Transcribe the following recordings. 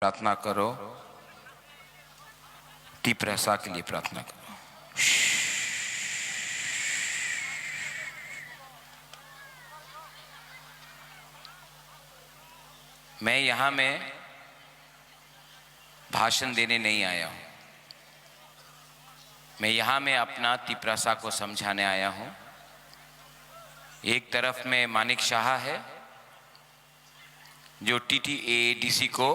प्रार्थना करो, तीव्रता के लिए प्रार्थना करो। मैं यहां में भाषण देने नहीं आया हूं, मैं यहां में अपना तीव्रता को समझाने आया हूं। एक तरफ में मानिक शाह है जो TTAADC को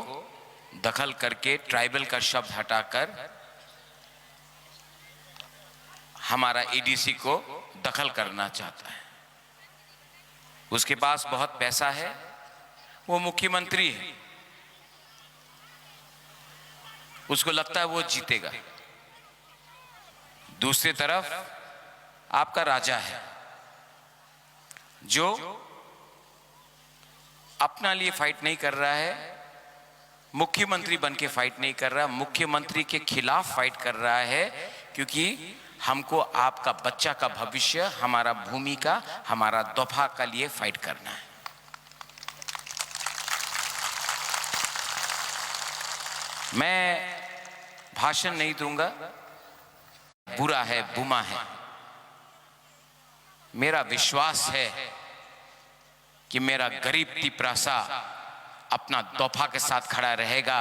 दखल करके ट्राइबल का शब्द हटाकर हमारा ADC को दखल करना चाहता है। उसके पास बहुत पैसा है, वो मुख्यमंत्री है, उसको लगता है वो जीतेगा। दूसरी तरफ आपका राजा है जो अपना लिए फाइट नहीं कर रहा है, मुख्यमंत्री बन के फाइट नहीं कर रहा, मुख्यमंत्री के खिलाफ फाइट कर रहा है, क्योंकि हमको आपका बच्चा का भविष्य, हमारा भूमि का, हमारा दफा का लिए फाइट करना है। मैं भाषण नहीं दूंगा, बुरा है, बुमा है। मेरा विश्वास है कि मेरा गरीब तीव्रता अपना दफा के साथ खड़ा रहेगा,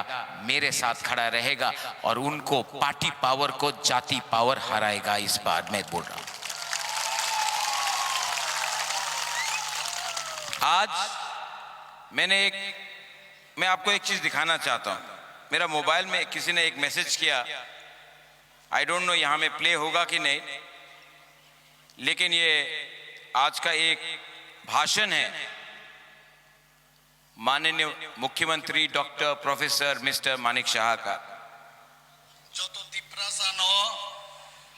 मेरे साथ खड़ा रहेगा और उनको पार्टी पावर को जाति पावर हराएगा। इस बार मैं बोल रहा हूं। आज मैं आपको एक चीज दिखाना चाहता हूं। मेरा मोबाइल में किसी ने एक मैसेज किया, आई डोंट नो यहां में प्ले होगा कि नहीं, लेकिन ये आज का एक भाषण है माननीय मुख्यमंत्री doctor professor mister Manik Shah का। जोतो तीव्रता नो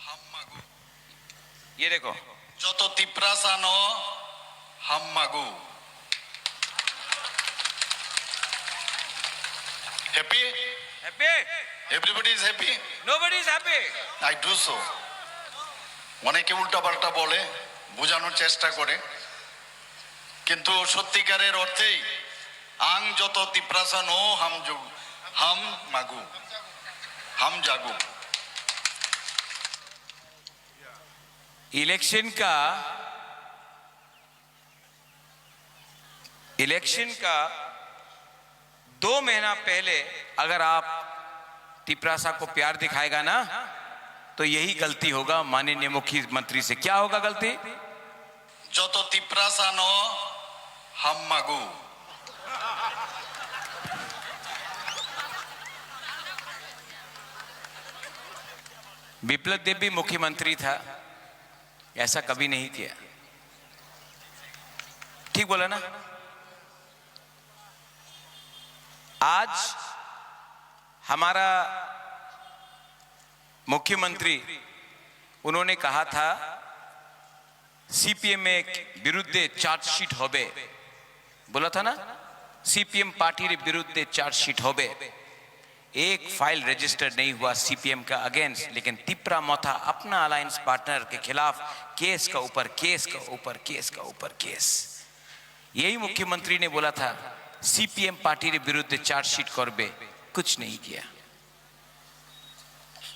हम मागू, ये देखो, जोतो तीव्रता नो हम मागू। Happy happy, everybody is happy, nobody is happy. I do so. অনেকে উল্টাপাল্টা বলে, বোঝানোর চেষ্টা করে, কিন্তু সত্যিকারের অর্থেই আং যত তিপ্রাসা নো হাম মাগু, হাম জাগু। इलेक्शन का 2 महीना पहले अगर आप तीव्रता को प्यार दिखाएगा ना, तो यही गलती होगा माननीय मुख्यमंत्री से। क्या होगा गलती? যত तीव्रता नो हम मागू। विप्लव देव भी मुख्यमंत्री था, ऐसा कभी नहीं किया। ठीक बोला ना? आज हमारा मुख्यमंत्री, उन्होंने कहा था CPM में विरुद्ध चार्जशीट होबे, बोला था ना, CPM पार्टी रे विरुद्ध चार्जशीट होबे। एक फाइल रजिस्टर नहीं हुआ CPM का अगेंस्ट, लेकिन तिप्रा मोथा अपना अलायंस पार्टनर के खिलाफ केस का ऊपर केस का ऊपर केस का ऊपर केस। यही मुख्यमंत्री ने बोला था CPM पार्टी रे विरुद्ध चार्जशीट करबे, कुछ नहीं किया।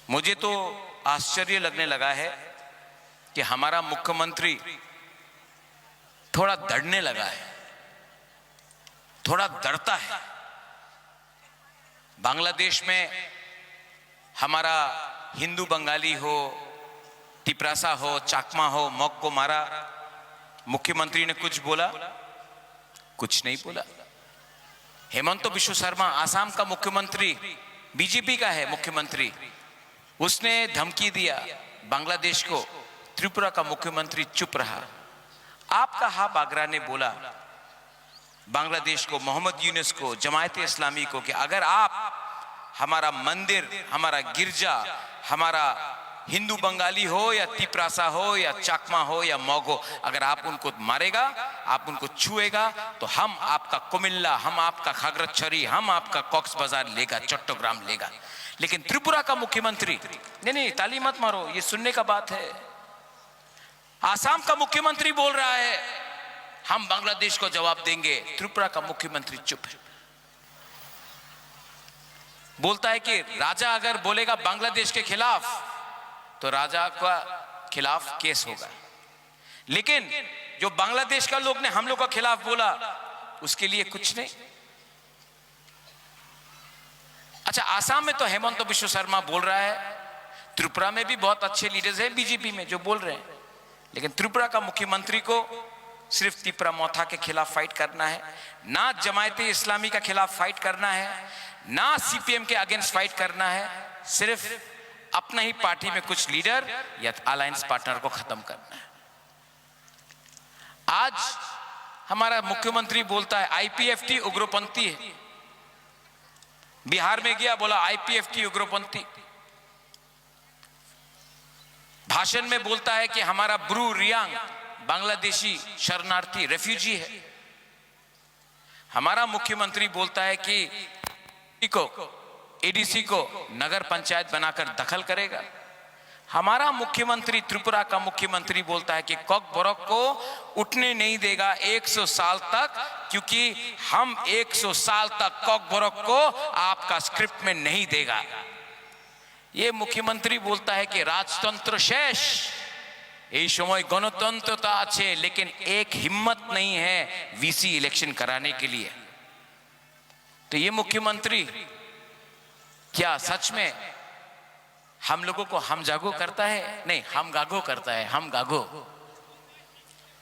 मुझे तो आश्चर्य लगने लगा है कि हमारा मुख्यमंत्री थोड़ा डरने लगा है, थोड़ा डरता है। बांग्लादेश में हमारा हिंदू बंगाली हो, तिप्रासा हो, चाकमा हो, मौक को मारा, मुख्यमंत्री ने कुछ बोला? कुछ नहीं बोला। हेमंत बिश्व शर्मा आसाम का मुख्यमंत्री, BJP का है मुख्यमंत्री, उसने धमकी दिया बांग्लादेश को, त्रिपुरा का मुख्यमंत्री चुप रहा। आपका हाफ आगरा ने बोला बांग्लादेश को, मोहम्मद यूनुस को, जमायत इस्लामी को कि अगर आप हमारा मंदिर, हमारा गिरजा, हमारा हिंदू बंगाली हो या तिप्रासा हो या चाकमा हो या मौगो, अगर आप उनको मारेगा, आप उनको छुएगा, तो हम आपका कुमिल्ला, हम आपका खागरछरी, हम आपका कॉक्स बाजार लेगा, चट्टोग्राम लेगा। लेकिन त्रिपुरा का मुख्यमंत्री, नहीं, ताली मत मारो, ये सुनने का बात है। आसाम का मुख्यमंत्री बोल रहा है हम बांग्लादेश को जवाब देंगे, त्रिपुरा का मुख्यमंत्री चुप है। बोलता है कि राजा अगर बोलेगा बांग्लादेश के खिलाफ तो राजा का खिलाफ केस होगा, लेकिन जो बांग्लादेश का लोग ने हम लोग का खिलाफ बोला उसके लिए कुछ नहीं। अच्छा, आसाम में तो हेमंत बिश्व शर्मा बोल रहा है, त्रिपुरा में भी बहुत अच्छे लीडर्स हैं बीजेपी में जो बोल रहे हैं, लेकिन त्रिपुरा का मुख्यमंत्री को सिर्फ तिपरा मोथा के खिलाफ फाइट करना है, ना जमायते इस्लामी का खिलाफ फाइट करना है, ना सीपीएम के अगेंस्ट फाइट करना है, सिर्फ अपना ही पार्टी में कुछ लीडर या अलायंस पार्टनर को खत्म करना है। आज हमारा मुख्यमंत्री बोलता है आईपीएफटी उग्रपंथी है, बिहार में गया बोला आईपीएफटी उग्रपंथी, भाषण में बोलता है कि हमारा ब्रू रियांग बांग्लादेशी शरणार्थी रेफ्यूजी है। हमारा मुख्यमंत्री बोलता है कि एडीसी को नगर पंचायत बनाकर दखल करेगा। हमारा मुख्यमंत्री त्रिपुरा का मुख्यमंत्री बोलता है कि कॉकबोरोक को उठने नहीं देगा 100 साल तक, क्योंकि हम 100 साल तक कॉकबोरोक को आपका स्क्रिप्ट में नहीं देगा। ये मुख्यमंत्री बोलता है कि राजतंत्र शेष, এই সময় गणतंत्रता আছে, लेकिन एक हिम्मत नहीं है वीसी इलेक्शन कराने के लिए। तो ये मुख्यमंत्री क्या सच में हम लोगों को हम जागो करता है? नहीं, हम गागो करता है, हम गागो।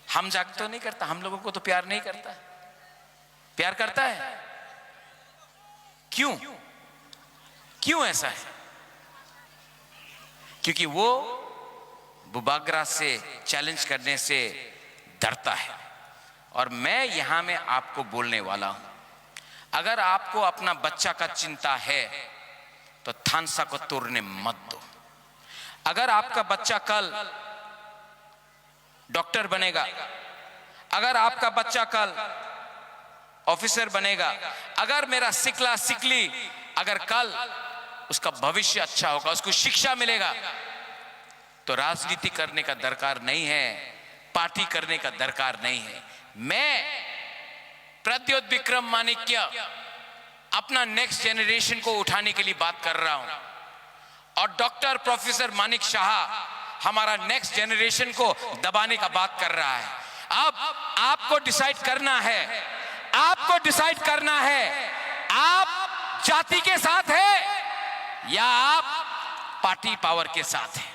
हम जाग तो नहीं करता, हम लोगों को तो प्यार नहीं करता। प्यार करता है? क्यों? क्यों ऐसा है? क्योंकि वो बुबागरा से चैलेंज करने से डरता है। और मैं यहां में आपको बोलने वाला हूं, अगर आपको अपना बच्चा का चिंता है तो थानसा को तोड़ने मत दो। अगर आपका बच्चा कल डॉक्टर बनेगा, अगर आपका बच्चा कल ऑफिसर बनेगा, अगर मेरा सिकला सिकली अगर कल उसका भविष्य अच्छा होगा, उसको शिक्षा मिलेगा, तो राजनीति करने का दरकार नहीं है, पार्टी करने का दरकार नहीं है। मैं प्रद्योत विक्रम माणिक्य अपना नेक्स्ट जनरेशन को उठाने के लिए बात कर रहा हूं, और डॉक्टर प्रोफेसर मानिक शाह हमारा नेक्स्ट जनरेशन को दबाने का बात कर रहा है। अब आपको डिसाइड करना है, आपको डिसाइड करना है, आप जाति के साथ है या आप पार्टी पावर के साथ है।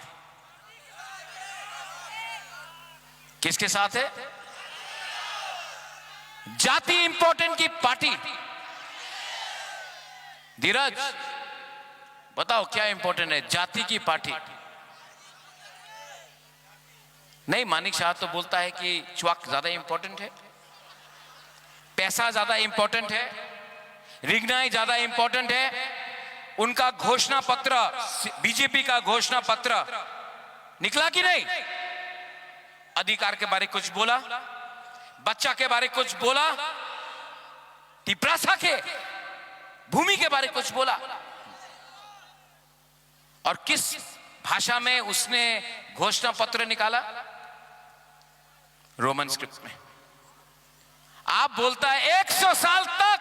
किसके साथ है? जाति इंपॉर्टेंट की पार्टी? धीरज बताओ क्या इंपॉर्टेंट है, जाति की पार्टी? नहीं, मानिक शाह तो बोलता है कि च्वाक ज्यादा इंपॉर्टेंट है, पैसा ज्यादा इंपॉर्टेंट है, रिगनाई ज्यादा इंपॉर्टेंट है। उनका घोषणा पत्र, बीजेपी का घोषणा पत्र निकला कि नहीं? अधिकार के बारे कुछ बोला, बच्चा के बारे कुछ बोला, तिपरासा के भूमि के बारे कुछ बोला, और किस भाषा में उसने घोषणा पत्र निकाला? रोमन स्क्रिप्ट में। आप बोलता है 100 साल तक,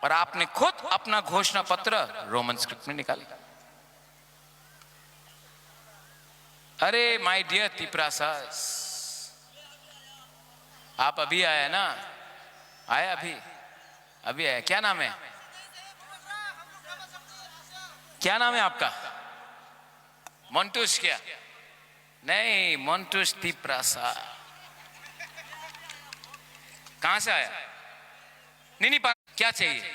और आपने खुद अपना घोषणा पत्र रोमन स्क्रिप्ट में निकाला। अरे माय डियर तिपरासा, आप अभी आया ना? आया अभी आया। क्या नाम है? क्या नाम है आपका? मोन्टूस? क्या? नहीं, मोन्टूस तिपरासा। कहां से आया? नहीं क्या चाहिए?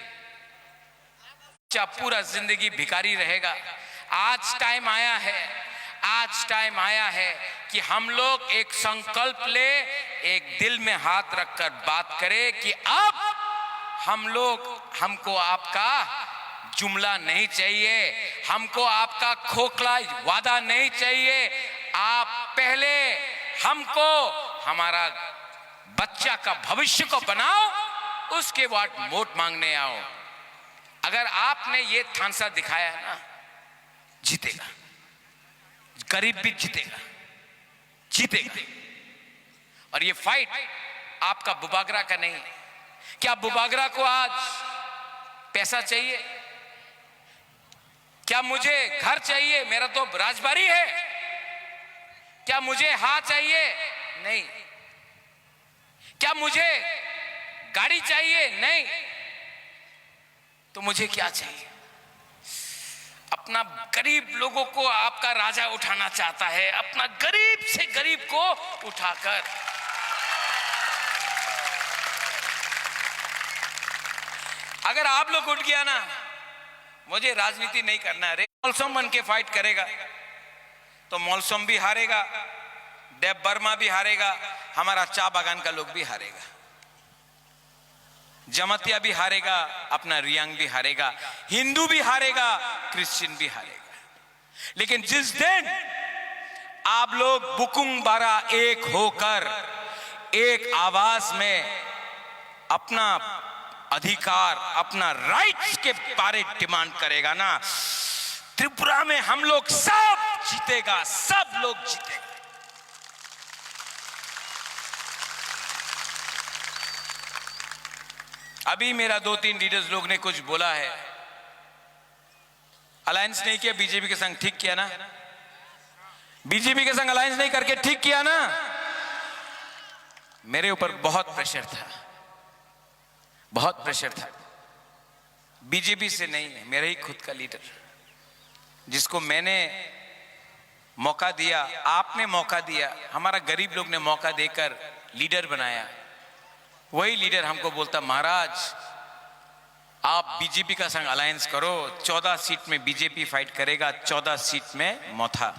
पूरा जिंदगी भिखारी रहेगा? आज टाइम आया है, आज टाइम आया है कि हम लोग एक संकल्प ले, एक दिल में हाथ रखकर बात करें कि अब हमको आपका जुमला नहीं चाहिए, हमको आपका खोखला वादा नहीं चाहिए। आप पहले हमको हमारा बच्चा का भविष्य को बनाओ, उसके बाद वोट मांगने आओ। अगर आपने ये थानसा दिखाया है ना, जीतेगा, गरीब भी जीतेगा। और ये फाइट आपका बुबागरा का नहीं है। क्या बुबागरा को आज पैसा चाहिए? क्या मुझे घर चाहिए? मेरा तो राजबाड़ी है। क्या मुझे हाथ चाहिए? नहीं। क्या मुझे गाड़ी चाहिए? नहीं। तो मुझे क्या चाहिए? अपना गरीब लोगों को आपका राजा उठाना चाहता है, अपना गरीब से गरीब को उठाकर। अगर आप लोग उठ गया ना, मुझे राजनीति नहीं करना है। मौलसम बन के फाइट करेगा तो मौलसम भी हारेगा, देव वर्मा भी हारेगा, हमारा चा बागान का लोग भी हारेगा, जमतिया भी हारेगा, अपना रियांग भी हारेगा, हिंदू भी हारेगा, क्रिश्चियन भी हारेगा। लेकिन जिस दिन आप लोग बुकुंग बारा एक होकर एक आवाज में अपना अधिकार, अपना राइट्स के बारे डिमांड करेगा ना, त्रिपुरा में हम लोग सब जीतेगा, सब लोग जीतेगा। अभी मेरा 2-3 लीडर्स लोग ने कुछ बोला है, अलायंस नहीं किया बीजेपी के संग, ठीक किया ना? बीजेपी के संग अलायंस नहीं करके ठीक किया ना? मेरे ऊपर बहुत प्रेशर था, बहुत प्रेशर था। बीजेपी से नहीं है, मेरा ही खुद का लीडर, जिसको मैंने मौका दिया, आपने मौका दिया, हमारा गरीब लोग ने मौका देकर लीडर बनाया। वही लीडर हमको बोलता, महाराज आप बीजेपी का संग अलायंस करो, 14 सीट में बीजेपी फाइट करेगा, 14 सीट में मोथा।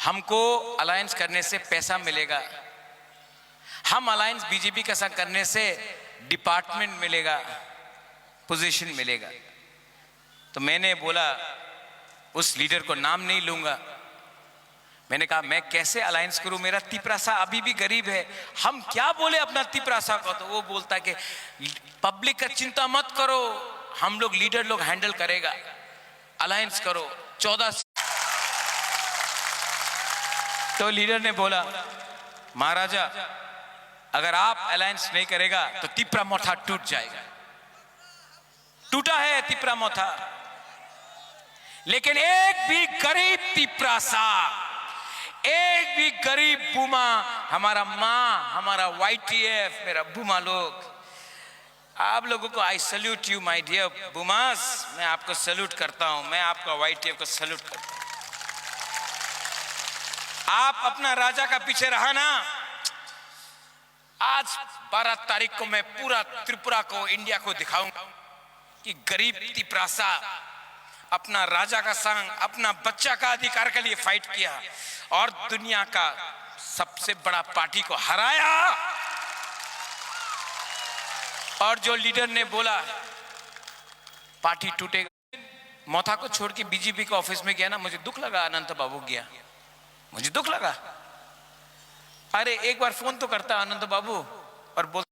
हमको अलायंस करने से पैसा मिलेगा, हम अलायंस बीजेपी का संग करने से डिपार्टमेंट मिलेगा, पोजीशन मिलेगा। तो मैंने बोला, उस लीडर को नाम नहीं लूंगा, मैंने कहा मैं कैसे अलायंस करूं, मेरा तिपरासा अभी भी गरीब है, हम क्या बोले अपना तिपरासा को? तो वो बोलता कि पब्लिक का चिंता मत करो, हम लोग लीडर लोग हैंडल करेगा, अलायंस करो 14। तो लीडर ने बोला, महाराजा अगर आप अलायंस नहीं करेगा तो तिपरा मोथा टूट जाएगा। टूटा है तिपरा मोथा, लेकिन एक भी गरीब तिपरासा, एक भी गरीब बुमा, हमारा माँ, हमारा YTF, मेरा बुमा लोग, आप लोगों को I salute you my dear बुमास, मैं आपको सल्यूट करता हूं, मैं आपका YTF को सल्यूट करता हूं। आप अपना राजा का पीछे रहा ना, आज 12 तारीख को मैं पूरा त्रिपुरा को, इंडिया को दिखाऊंगा कि गरीब तिपरासा अपना राजा का संग, अपना बच्चा का अधिकार के लिए फाइट किया और दुनिया का सबसे बड़ा पार्टी को हराया। और जो लीडर ने बोला पार्टी टूटेगा, मोथा को छोड़ के बीजेपी के ऑफिस में गया ना, मुझे दुख लगा, अनंत बाबू गया, मुझे दुख लगा। अरे एक बार फोन तो करता अनंत बाबू और बोल,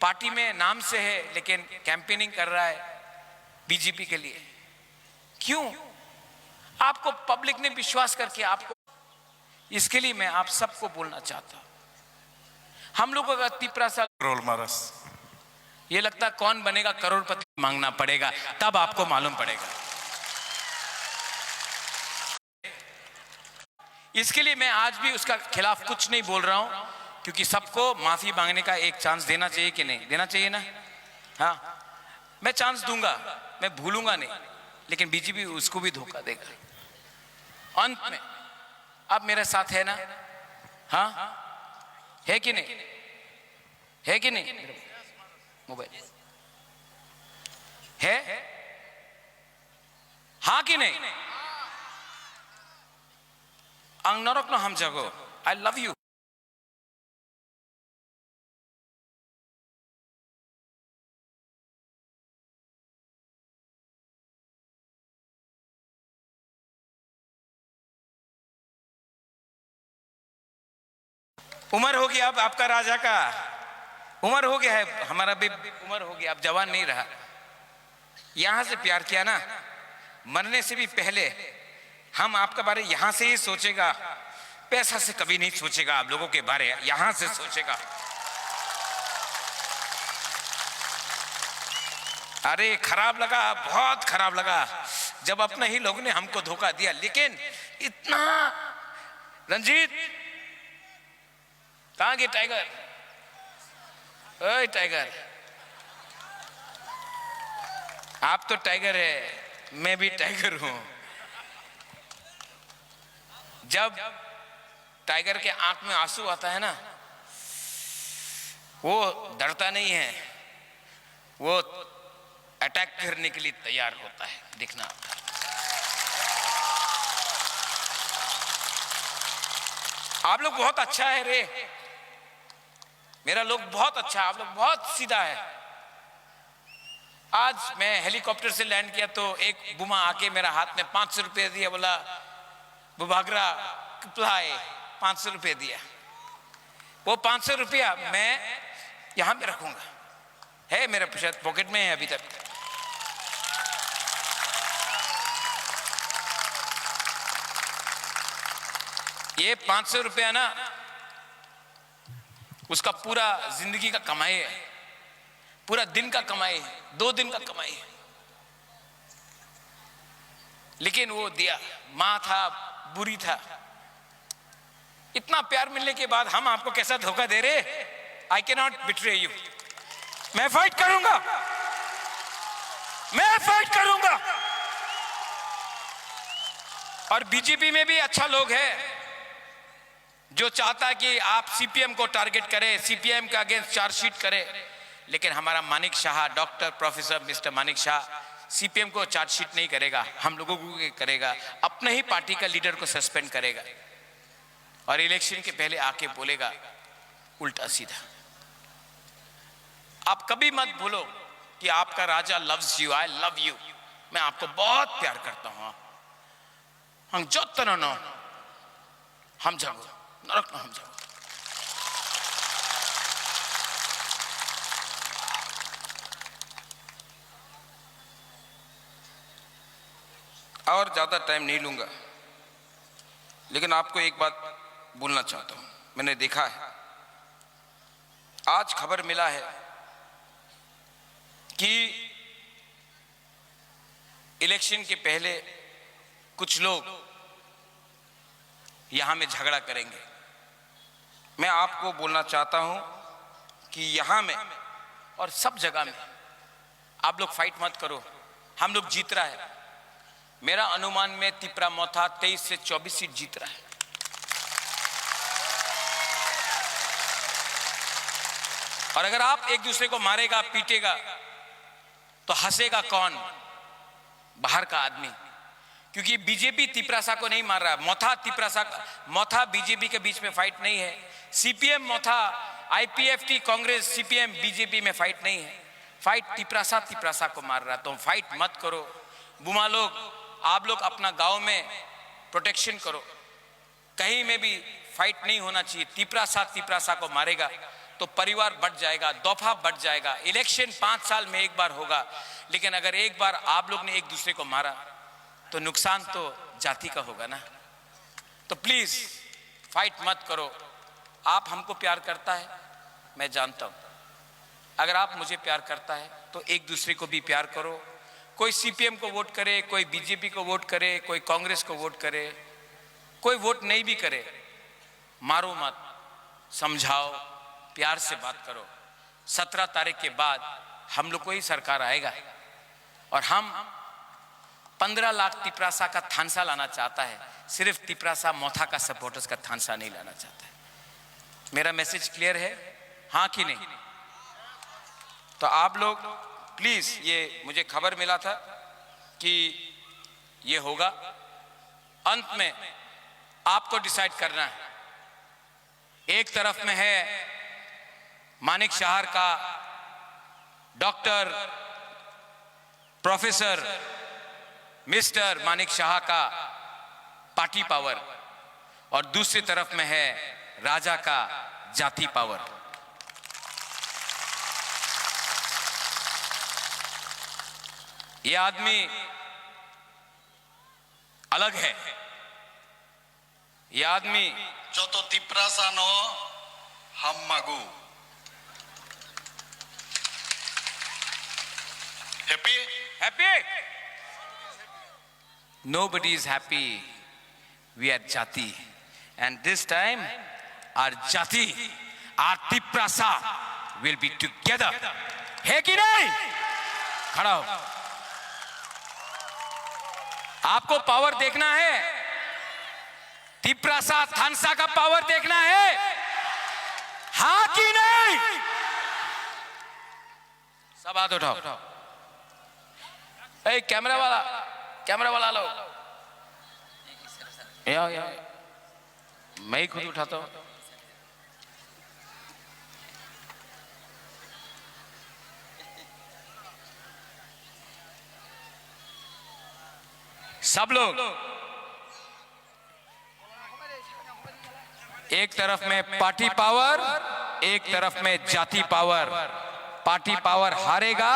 पार्टी में नाम से है लेकिन कैंपेनिंग कर रहा है बीजेपी के लिए। क्यों? आपको पब्लिक ने विश्वास करके आपको, इसके लिए मैं आप सबको बोलना चाहता हूं, हम लोगों का तिपरासा रोल मारस, ये लगता कौन बनेगा करोड़पति, मांगना पड़ेगा तब आपको मालूम पड़ेगा। इसके लिए मैं आज भी उसका खिलाफ कुछ नहीं बोल रहा हूं, क्योंकि सबको माफी मांगने का एक चांस देना चाहिए कि नहीं देना चाहिए ना? हाँ, मैं चांस दूंगा, मैं भूलूंगा नहीं, लेकिन बीजेपी उसको भी धोखा देगा अंत में। अब मेरे साथ है ना? हाँ, है कि नहीं? है कि नहीं? मोबाइल है, हाँ कि नहीं? अंग नरक न हम जगो, आई लव यू। उम्र होगी अब आपका राजा का, उम्र हो गया है, हमारा भी उम्र हो गया, अब जवान नहीं रहा। यहां से प्यार किया ना, मरने से भी पहले हम आपका बारे यहां से ही सोचेगा, पैसा से कभी नहीं सोचेगा, आप लोगों के बारे यहां से सोचेगा। अरे खराब लगा, बहुत खराब लगा जब अपने ही लोग ने हमको धोखा दिया। लेकिन इतना, रंजीत कहां गए टाइगर? ओए टाइगर, आप तो टाइगर है, मैं भी टाइगर हूं। जब टाइगर के आंख में आंसू आता है ना, वो डरता नहीं है, वो अटैक करने के लिए तैयार होता है। देखना, आप लोग बहुत अच्छा है रे, मेरा लोग बहुत अच्छा, आप लोग बहुत सीधा है। आज मैं हेलीकॉप्टर से लैंड किया तो एक बुमा आके मेरा हाथ में 500 रुपये दिया, बोला बुभागरा किप्लाई, 500 रुपये दिया। वो 500 रुपया मैं यहां पे रखूंगा, है मेरे पॉकेट में है अभी तक। ये 500 रुपया ना, उसका पूरा जिंदगी का कमाई है, पूरा दिन का कमाई है, 2 दिन का कमाई है। लेकिन वो दिया, मां था, बुरी था। इतना प्यार मिलने के बाद हम आपको कैसा धोखा दे रहे? I can not betray you. मैं फाइट करूंगा, मैं फाइट करूंगा। और बीजेपी में भी अच्छा लोग है जो चाहता है कि आप सीपीएम को टारगेट करें, सीपीएम के अगेंस्ट चार्जशीट करें। लेकिन हमारा Manik Shah, doctor professor mister Manik Shah CPM को चार्जशीट नहीं करेगा, हम लोगों को करेगा, अपने ही पार्टी का लीडर को सस्पेंड करेगा और इलेक्शन के पहले आके बोलेगा उल्टा सीधा। आप कभी मत भूलो कि आपका राजा loves you, I love you. मैं आपको बहुत प्यार करता हूं। हम जो तना न हम जाओ नरक न हम जाओ। और ज्यादा टाइम नहीं लूंगा, लेकिन आपको एक बात बोलना चाहता हूं। मैंने देखा है, आज खबर मिला है कि इलेक्शन के पहले कुछ लोग यहां में झगड़ा करेंगे। मैं आपको बोलना चाहता हूं कि यहां में और सब जगह में आप लोग फाइट मत करो, हम लोग जीत रहा है। मेरा अनुमान में तिपरा मोथा 23 से 24 सीट जीत रहा है। और अगर आप एक दूसरे को मारेगा, पीटेगा, तो हंसेगा कौन? बाहर का आदमी। क्योंकि बीजेपी तिपरासा को नहीं मार रहा। मोथा तिपरासा, मोथा बीजेपी के बीच में फाइट नहीं है। सीपीएम मोथा, आईपीएफटी कांग्रेस, सीपीएम बीजेपी में फाइट नहीं है। फाइट तिपरासा को मार रहा। तो फाइट मत करो। बुमा लोग, आप लोग अपना गांव में प्रोटेक्शन करो, कहीं में भी फाइट नहीं होना चाहिए। तिपरासा को मारेगा तो परिवार बढ़ जाएगा, दफा बढ़ जाएगा। इलेक्शन 5 साल में एक बार होगा, लेकिन अगर एक बार आप लोग ने एक दूसरे को मारा तो नुकसान तो जाति का होगा ना। तो प्लीज फाइट मत करो। आप हमको प्यार करता है, मैं जानता हूं। अगर आप मुझे प्यार करता है तो एक दूसरे को भी प्यार करो। कोई सीपीएम को वोट करे, कोई बीजेपी को वोट करे, कोई कांग्रेस को वोट करे, कोई वोट नहीं भी करे, मारो मत, समझाओ, प्यार से बात करो। 17 तारीख के बाद हम लोग को ही सरकार आएगा और हम 15 लाख तिपरासा का थानसा लाना चाहता है, सिर्फ तिपरासा मोथा का सपोर्टर्स का थानसा नहीं लाना चाहता है। मेरा मैसेज क्लियर है, हाँ कि नहीं? तो आप लोग प्लीज, ये मुझे खबर मिला था कि ये होगा, अंत में आपको डिसाइड करना है। एक तरफ में है मानिक शाह का doctor professor mister Manik Shah का पार्टी पावर, और दूसरी तरफ में है राजा का जाति पावर। ये आदमी अलग है। ये आदमी joto tiprasano hammagu. Happy? happy? Nobody is happy. We are Jati, and this time our Jati, our Tiprasa will be together. है कि नहीं? खड़ा हो। आपको पावर देखना है? तिप्रासा थानसा का पावर देखना है? हाँ कि नहीं? सब हाथ उठाओ। ए कैमरा वाला लो। या मैं ही खुद उठाता हूं। सब लोग एक तरफ में पार्टी पावर, एक तरफ में जाति पावर। पार्टी पावर हारेगा,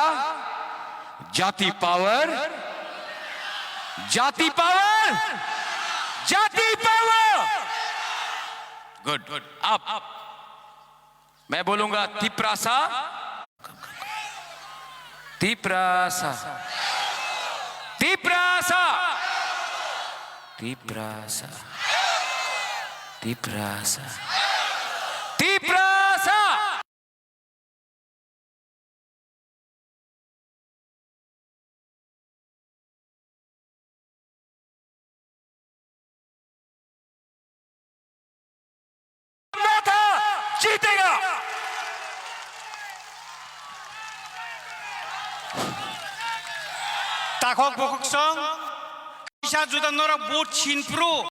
जाति पावर, जाति पावर, जाति पावर। गुड। अब मैं बोलूंगा तिप्रासा, तिप्रासा, तिप्रासा, तिप्रासा, तिप्रासा, तिप्रासा। जीतेगा। ताखक बखक सं इसा जुदा नरा बोट छिनप्रो